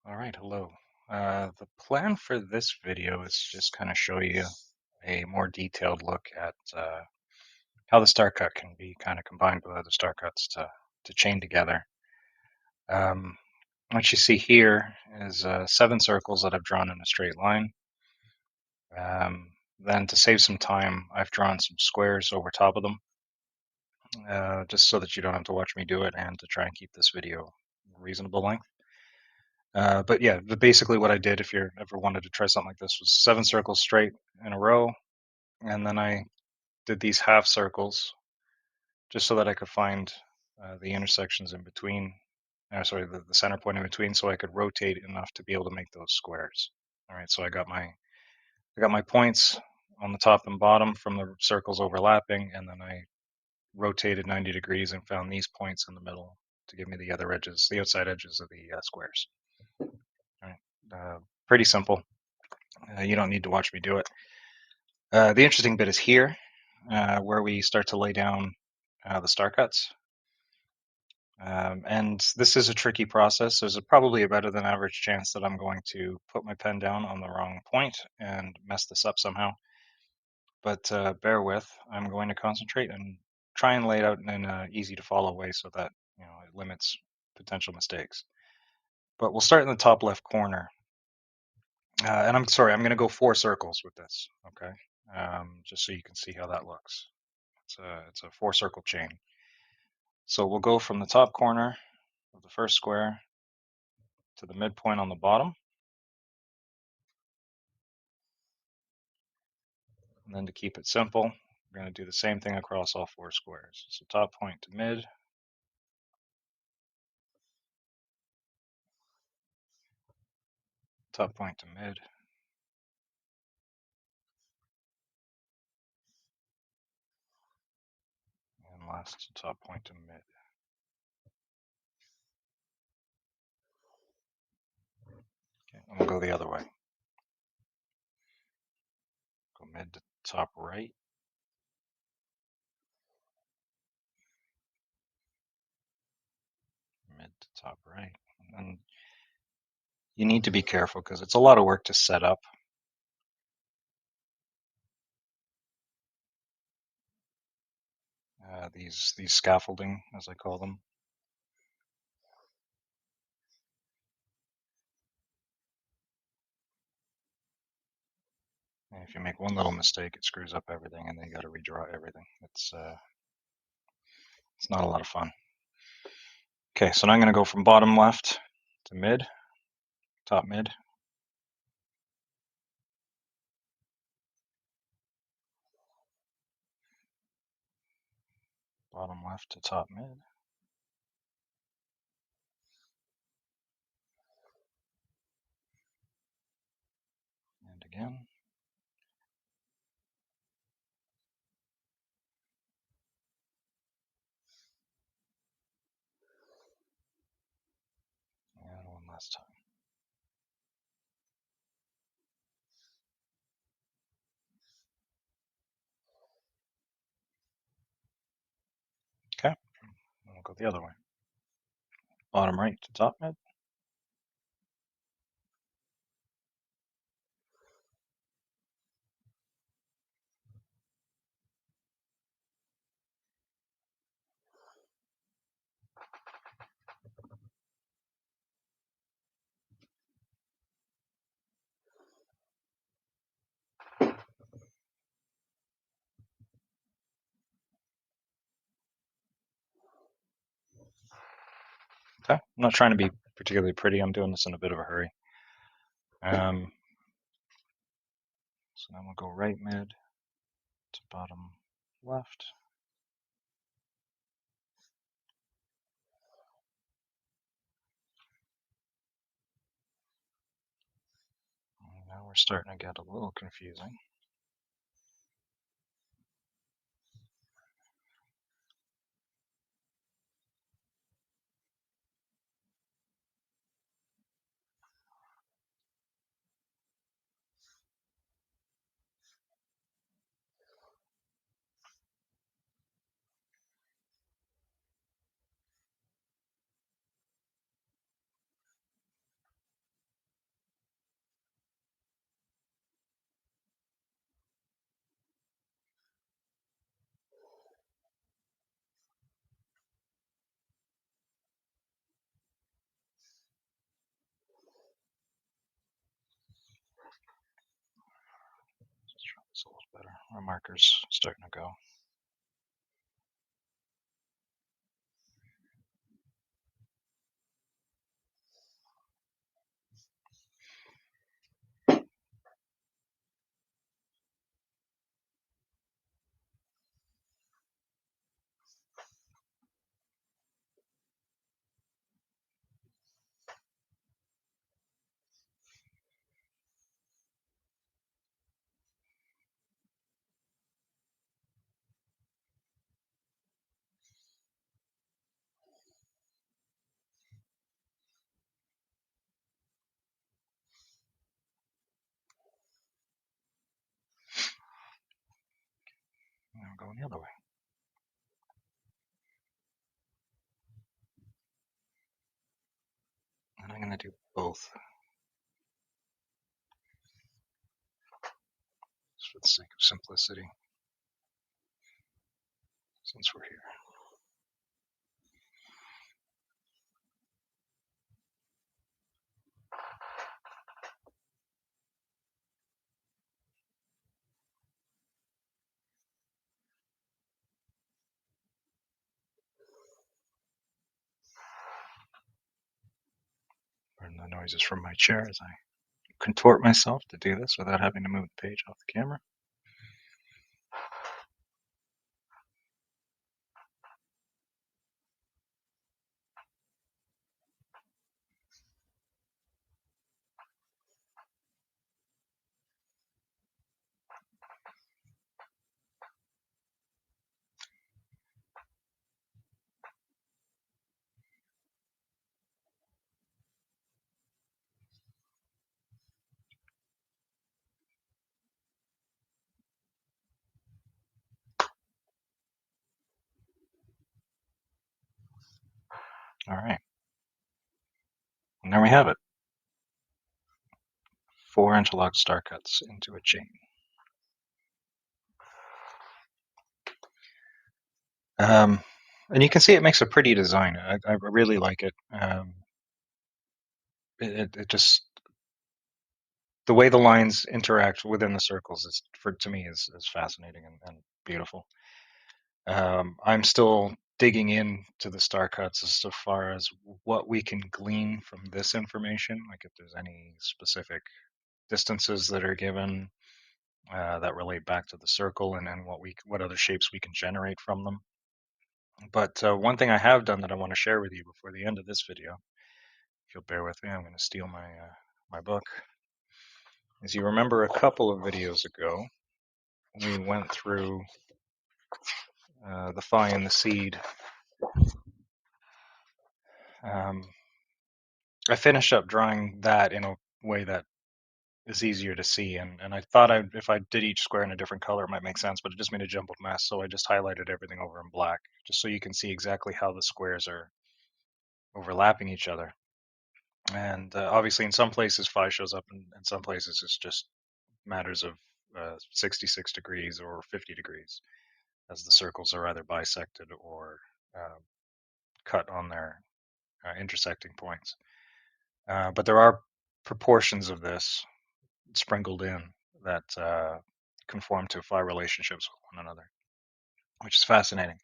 All right, hello. The plan for this video is just kind of show you a more detailed look at how the star cut can be kind of combined with other star cuts to chain together. Um, what you see here is 7 circles that I've drawn in a straight line. Then to save some time, I've drawn some squares over top of them, just so that you don't have to watch me do it and to try and keep this video reasonable length. But yeah, basically what I did, if you ever wanted to try something like this, was 7 circles straight in a row, and then I did these half circles just so that I could find the intersections in between. Sorry, the center point in between, so I could rotate enough to be able to make those squares. All right, so I got my points on the top and bottom from the circles overlapping, and then I rotated 90 degrees and found these points in the middle to give me the other edges, the outside edges of the squares. All right, pretty simple. You don't need to watch me do it. The interesting bit is here, where we start to lay down the star cuts. And this is a tricky process. There's probably a better than average chance that I'm going to put my pen down on the wrong point and mess this up somehow. But bear with. I'm going to concentrate and try and lay it out in an easy to follow way so that it limits potential mistakes. But we'll start in the top left corner. And I'm sorry, I'm going to go 4 circles with this, okay? Just so you can see how that looks. It's a 4 circle chain. So we'll go from the top corner of the first square to the midpoint on the bottom. And then to keep it simple, we're going to do the same thing across all 4 squares. So top point to mid, top point to mid, and last top point to mid. Okay, and we'll go the other way. Go mid to top right, mid to top right. And you need to be careful because it's a lot of work to set up. These scaffolding, as I call them. And if you make one little mistake, it screws up everything, and then you got to redraw everything. It's not a lot of fun. Okay, so now I'm going to go from bottom left to mid, top mid. Bottom left to top mid. And again. And one last time. Okay, and we'll go the other way. Bottom right to top mid. Okay, I'm not trying to be particularly pretty. I'm doing this in a bit of a hurry. So then we'll go right mid to bottom left. And now we're starting to get a little confusing. That's a little better. Our marker's starting to go. Now I'm going the other way. And I'm going to do both, just for the sake of simplicity, since we're here. Pardon the noises from my chair as I contort myself to do this without having to move the page off the camera. All right. And there we have it. 4 interlocked star cuts into a chain. And you can see it makes a pretty design. I really like it. It just, the way the lines interact within the circles is, to me, is fascinating and beautiful. I'm still digging into the star cuts as far as what we can glean from this information, like if there's any specific distances that are given that relate back to the circle, and then what other shapes we can generate from them. But one thing I have done that I want to share with you before the end of this video, if you'll bear with me, I'm going to steal my book. As you remember, a couple of videos ago, we went through the phi and the seed. I finished up drawing that in a way that is easier to see, and I thought if I did each square in a different color, it might make sense, but it just made a jumbled mess, so I just highlighted everything over in black, just so you can see exactly how the squares are overlapping each other. And obviously in some places phi shows up, and in some places it's just matters of 66 degrees or 50 degrees, as the circles are either bisected or cut on their intersecting points. But there are proportions of this sprinkled in that conform to phi relationships with one another, which is fascinating.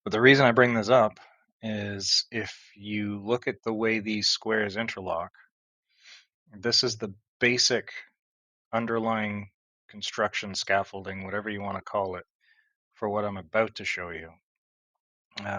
But the reason I bring this up is if you look at the way these squares interlock, this is the basic underlying construction, scaffolding, whatever you want to call it, for what I'm about to show you,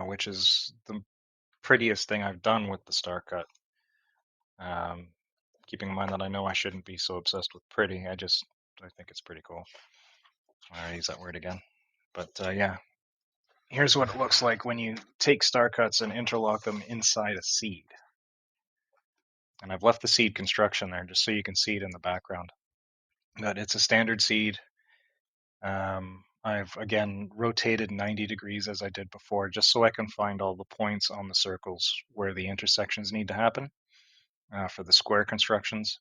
which is the prettiest thing I've done with the star cut. Keeping in mind that I know I shouldn't be so obsessed with pretty, I think it's pretty cool. I use that word again. But yeah, here's what it looks like when you take star cuts and interlock them inside a seed. And I've left the seed construction there just so you can see it in the background. But it's a standard seed. I've again rotated 90 degrees as I did before, just so I can find all the points on the circles where the intersections need to happen for the square constructions.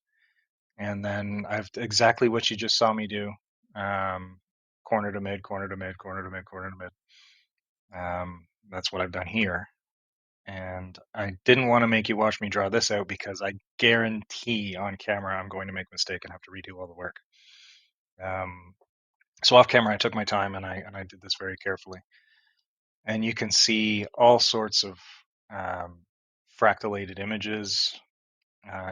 And then I've exactly what you just saw me do. Corner to mid, corner to mid, corner to mid, corner to mid. That's what I've done here. And I didn't want to make you watch me draw this out because I guarantee on camera I'm going to make a mistake and have to redo all the work. So off camera, I took my time and I did this very carefully. And you can see all sorts of um, fractalated images.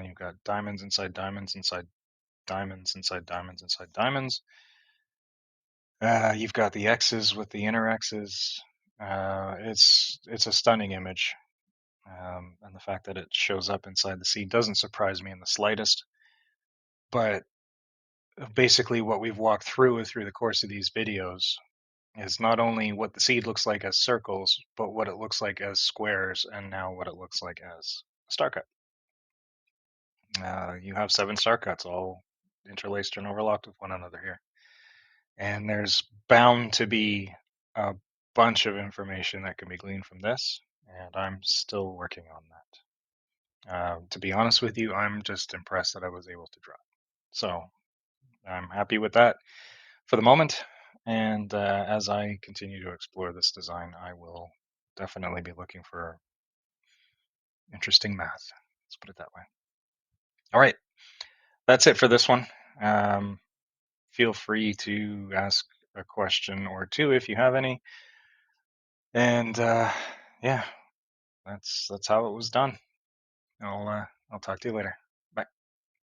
You've got diamonds inside diamonds inside diamonds inside diamonds inside diamonds. You've got the X's with the inner X's. It's a stunning image, and the fact that it shows up inside the seed doesn't surprise me in the slightest. But basically, what we've walked through the course of these videos is not only what the seed looks like as circles, but what it looks like as squares, and now what it looks like as a star cut. You have 7 star cuts all interlaced and overlocked with one another here. And there's bound to be a bunch of information that can be gleaned from this, and I'm still working on that. To be honest with you, I'm just impressed that I was able to draw. So I'm happy with that for the moment. And as I continue to explore this design, I will definitely be looking for interesting math. Let's put it that way. All right, that's it for this one. Um, Feel free to ask a question or two if you have any. And yeah, that's how it was done. I'll talk to you later.